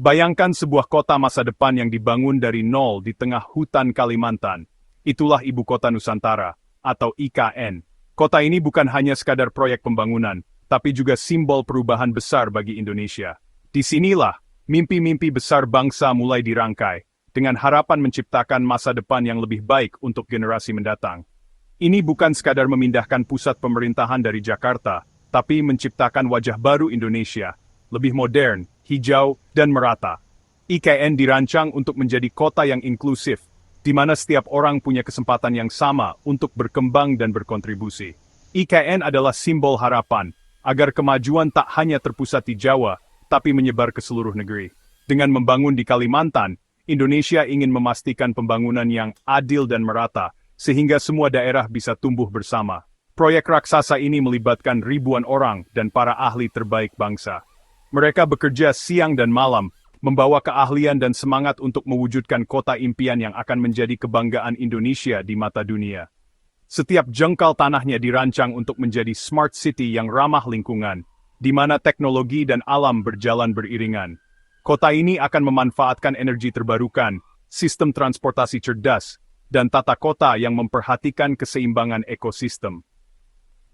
Bayangkan sebuah kota masa depan yang dibangun dari nol di tengah hutan Kalimantan. Itulah Ibu Kota Nusantara, atau IKN. Kota ini bukan hanya sekadar proyek pembangunan, tapi juga simbol perubahan besar bagi Indonesia. Disinilah, mimpi-mimpi besar bangsa mulai dirangkai, dengan harapan menciptakan masa depan yang lebih baik untuk generasi mendatang. Ini bukan sekadar memindahkan pusat pemerintahan dari Jakarta, tapi menciptakan wajah baru Indonesia, lebih modern, hijau, dan merata. IKN dirancang untuk menjadi kota yang inklusif, di mana setiap orang punya kesempatan yang sama untuk berkembang dan berkontribusi. IKN adalah simbol harapan, agar kemajuan tak hanya terpusat di Jawa, tapi menyebar ke seluruh negeri. Dengan membangun di Kalimantan, Indonesia ingin memastikan pembangunan yang adil dan merata, sehingga semua daerah bisa tumbuh bersama. Proyek raksasa ini melibatkan ribuan orang dan para ahli terbaik bangsa. Mereka bekerja siang dan malam, membawa keahlian dan semangat untuk mewujudkan kota impian yang akan menjadi kebanggaan Indonesia di mata dunia. Setiap jengkal tanahnya dirancang untuk menjadi smart city yang ramah lingkungan, di mana teknologi dan alam berjalan beriringan. Kota ini akan memanfaatkan energi terbarukan, sistem transportasi cerdas, dan tata kota yang memperhatikan keseimbangan ekosistem.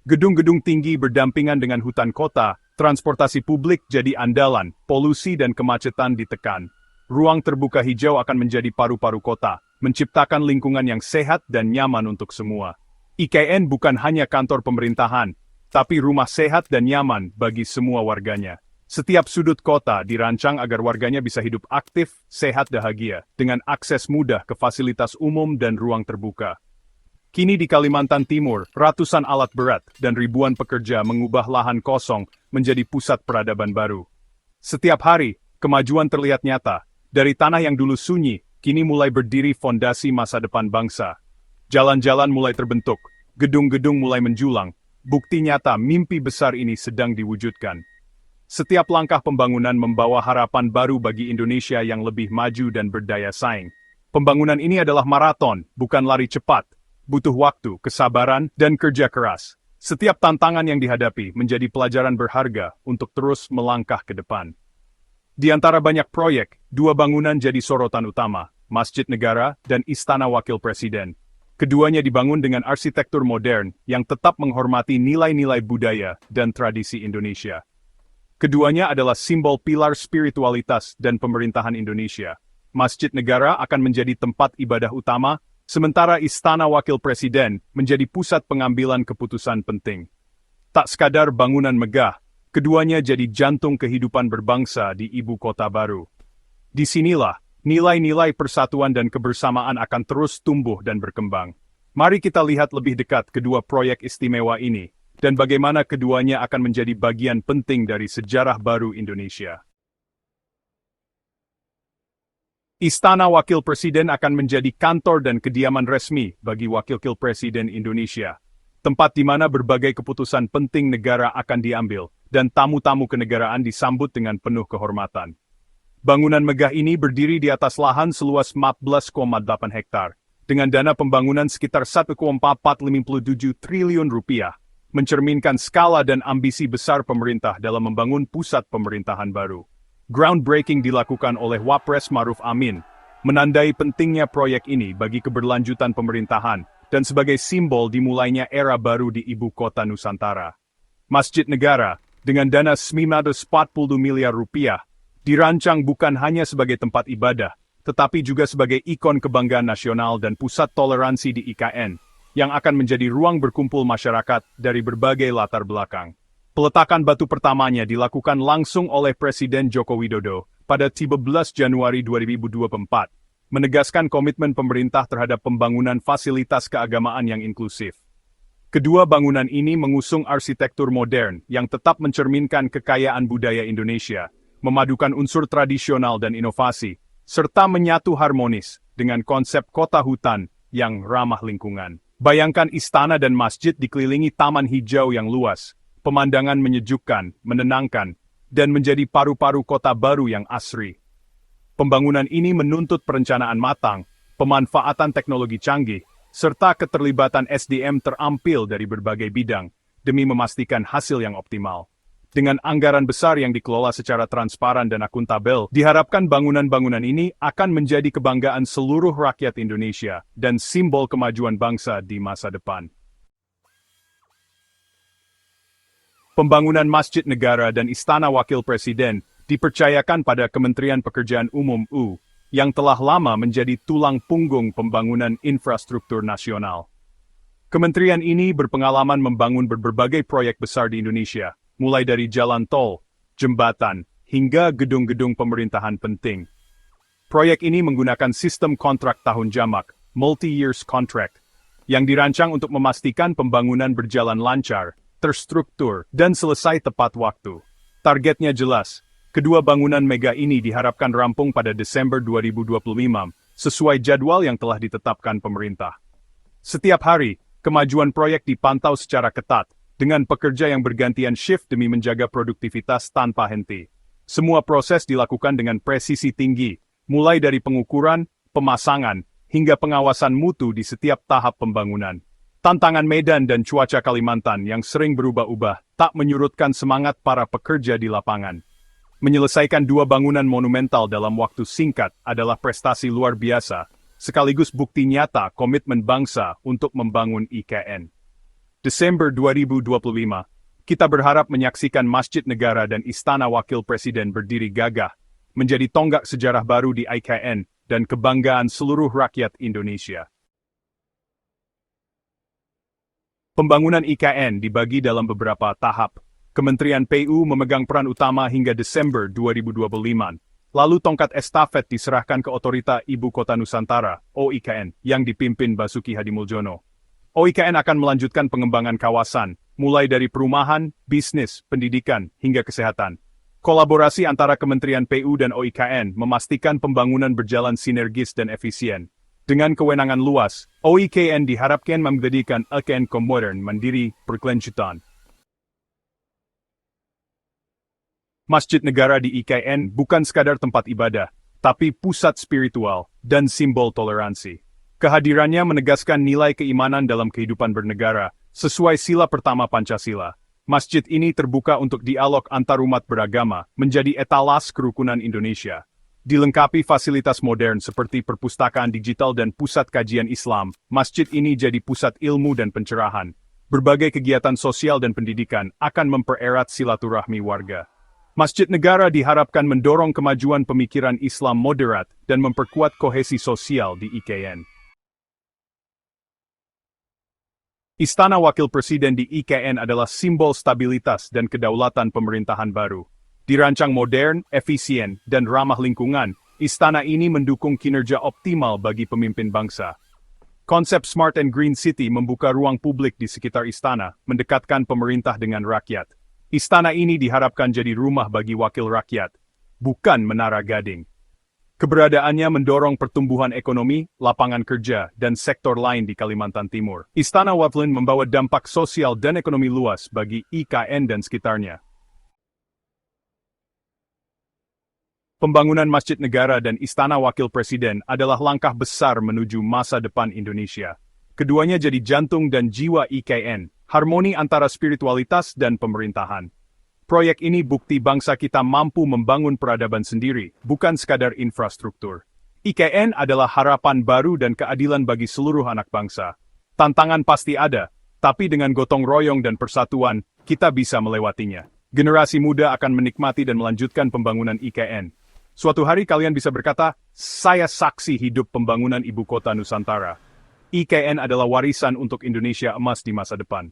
Gedung-gedung tinggi berdampingan dengan hutan kota, transportasi publik jadi andalan, polusi dan kemacetan ditekan. Ruang terbuka hijau akan menjadi paru-paru kota, menciptakan lingkungan yang sehat dan nyaman untuk semua. IKN bukan hanya kantor pemerintahan, tapi rumah sehat dan nyaman bagi semua warganya. Setiap sudut kota dirancang agar warganya bisa hidup aktif, sehat, bahagia, dengan akses mudah ke fasilitas umum dan ruang terbuka. Kini di Kalimantan Timur, ratusan alat berat dan ribuan pekerja mengubah lahan kosong menjadi pusat peradaban baru. Setiap hari, kemajuan terlihat nyata. Dari tanah yang dulu sunyi, kini mulai berdiri fondasi masa depan bangsa. Jalan-jalan mulai terbentuk, gedung-gedung mulai menjulang. Bukti nyata mimpi besar ini sedang diwujudkan. Setiap langkah pembangunan membawa harapan baru bagi Indonesia yang lebih maju dan berdaya saing. Pembangunan ini adalah maraton, bukan lari cepat. Butuh waktu, kesabaran, dan kerja keras. Setiap tantangan yang dihadapi menjadi pelajaran berharga untuk terus melangkah ke depan. Di antara banyak proyek, dua bangunan jadi sorotan utama, Masjid Negara dan Istana Wakil Presiden. Keduanya dibangun dengan arsitektur modern yang tetap menghormati nilai-nilai budaya dan tradisi Indonesia. Keduanya adalah simbol pilar spiritualitas dan pemerintahan Indonesia. Masjid Negara akan menjadi tempat ibadah utama, sementara Istana Wakil Presiden menjadi pusat pengambilan keputusan penting. Tak sekadar bangunan megah, keduanya jadi jantung kehidupan berbangsa di ibu kota baru. Disinilah, nilai-nilai persatuan dan kebersamaan akan terus tumbuh dan berkembang. Mari kita lihat lebih dekat kedua proyek istimewa ini, dan bagaimana keduanya akan menjadi bagian penting dari sejarah baru Indonesia. Istana Wakil Presiden akan menjadi kantor dan kediaman resmi bagi Wakil Presiden Indonesia, tempat di mana berbagai keputusan penting negara akan diambil, dan tamu-tamu kenegaraan disambut dengan penuh kehormatan. Bangunan megah ini berdiri di atas lahan seluas 14,8 hektar, dengan dana pembangunan sekitar 1,457 triliun rupiah, mencerminkan skala dan ambisi besar pemerintah dalam membangun pusat pemerintahan baru. Groundbreaking dilakukan oleh Wapres Maruf Amin, menandai pentingnya proyek ini bagi keberlanjutan pemerintahan dan sebagai simbol dimulainya era baru di ibu kota Nusantara. Masjid Negara, dengan dana 940 miliar rupiah, dirancang bukan hanya sebagai tempat ibadah, tetapi juga sebagai ikon kebanggaan nasional dan pusat toleransi di IKN, yang akan menjadi ruang berkumpul masyarakat dari berbagai latar belakang. Peletakan batu pertamanya dilakukan langsung oleh Presiden Joko Widodo pada 13 Januari 2024, menegaskan komitmen pemerintah terhadap pembangunan fasilitas keagamaan yang inklusif. Kedua bangunan ini mengusung arsitektur modern yang tetap mencerminkan kekayaan budaya Indonesia, memadukan unsur tradisional dan inovasi, serta menyatu harmonis dengan konsep kota hutan yang ramah lingkungan. Bayangkan istana dan masjid dikelilingi taman hijau yang luas, pemandangan menyejukkan, menenangkan, dan menjadi paru-paru kota baru yang asri. Pembangunan ini menuntut perencanaan matang, pemanfaatan teknologi canggih, serta keterlibatan SDM terampil dari berbagai bidang, demi memastikan hasil yang optimal. Dengan anggaran besar yang dikelola secara transparan dan akuntabel, diharapkan bangunan-bangunan ini akan menjadi kebanggaan seluruh rakyat Indonesia dan simbol kemajuan bangsa di masa depan. Pembangunan Masjid Negara dan Istana Wakil Presiden dipercayakan pada Kementerian Pekerjaan Umum (U) yang telah lama menjadi tulang punggung pembangunan infrastruktur nasional. Kementerian ini berpengalaman membangun berbagai proyek besar di Indonesia, mulai dari jalan tol, jembatan, hingga gedung-gedung pemerintahan penting. Proyek ini menggunakan sistem kontrak tahun jamak, multi-years contract, yang dirancang untuk memastikan pembangunan berjalan lancar, terstruktur, dan selesai tepat waktu. Targetnya jelas, kedua bangunan mega ini diharapkan rampung pada Desember 2025, sesuai jadwal yang telah ditetapkan pemerintah. Setiap hari, kemajuan proyek dipantau secara ketat, dengan pekerja yang bergantian shift demi menjaga produktivitas tanpa henti. Semua proses dilakukan dengan presisi tinggi, mulai dari pengukuran, pemasangan, hingga pengawasan mutu di setiap tahap pembangunan. Tantangan medan dan cuaca Kalimantan yang sering berubah-ubah tak menyurutkan semangat para pekerja di lapangan. Menyelesaikan dua bangunan monumental dalam waktu singkat adalah prestasi luar biasa, sekaligus bukti nyata komitmen bangsa untuk membangun IKN. Desember 2025, kita berharap menyaksikan Masjid Negara dan Istana Wakil Presiden berdiri gagah, menjadi tonggak sejarah baru di IKN dan kebanggaan seluruh rakyat Indonesia. Pembangunan IKN dibagi dalam beberapa tahap. Kementerian PU memegang peran utama hingga Desember 2025. Lalu tongkat estafet diserahkan ke Otorita Ibu Kota Nusantara, OIKN, yang dipimpin Basuki Hadimuljono. OIKN akan melanjutkan pengembangan kawasan, mulai dari perumahan, bisnis, pendidikan, hingga kesehatan. Kolaborasi antara Kementerian PU dan OIKN memastikan pembangunan berjalan sinergis dan efisien. Dengan kewenangan luas, OIKN diharapkan menjadikan IKN modern, mandiri, berkelanjutan. Masjid Negara di IKN bukan sekadar tempat ibadah, tapi pusat spiritual dan simbol toleransi. Kehadirannya menegaskan nilai keimanan dalam kehidupan bernegara, sesuai sila pertama Pancasila. Masjid ini terbuka untuk dialog antarumat beragama, menjadi etalas kerukunan Indonesia. Dilengkapi fasilitas modern seperti perpustakaan digital dan pusat kajian Islam, masjid ini jadi pusat ilmu dan pencerahan. Berbagai kegiatan sosial dan pendidikan akan mempererat silaturahmi warga. Masjid Negara diharapkan mendorong kemajuan pemikiran Islam moderat dan memperkuat kohesi sosial di IKN. Istana Wakil Presiden di IKN adalah simbol stabilitas dan kedaulatan pemerintahan baru. Dirancang modern, efisien, dan ramah lingkungan, istana ini mendukung kinerja optimal bagi pemimpin bangsa. Konsep Smart and Green City membuka ruang publik di sekitar istana, mendekatkan pemerintah dengan rakyat. Istana ini diharapkan jadi rumah bagi wakil rakyat, bukan menara gading. Keberadaannya mendorong pertumbuhan ekonomi, lapangan kerja, dan sektor lain di Kalimantan Timur. Istana Wakil membawa dampak sosial dan ekonomi luas bagi IKN dan sekitarnya. Pembangunan Masjid Negara dan Istana Wakil Presiden adalah langkah besar menuju masa depan Indonesia. Keduanya jadi jantung dan jiwa IKN, harmoni antara spiritualitas dan pemerintahan. Proyek ini bukti bangsa kita mampu membangun peradaban sendiri, bukan sekadar infrastruktur. IKN adalah harapan baru dan keadilan bagi seluruh anak bangsa. Tantangan pasti ada, tapi dengan gotong royong dan persatuan, kita bisa melewatinya. Generasi muda akan menikmati dan melanjutkan pembangunan IKN. Suatu hari kalian bisa berkata, saya saksi hidup pembangunan Ibu Kota Nusantara. IKN adalah warisan untuk Indonesia emas di masa depan.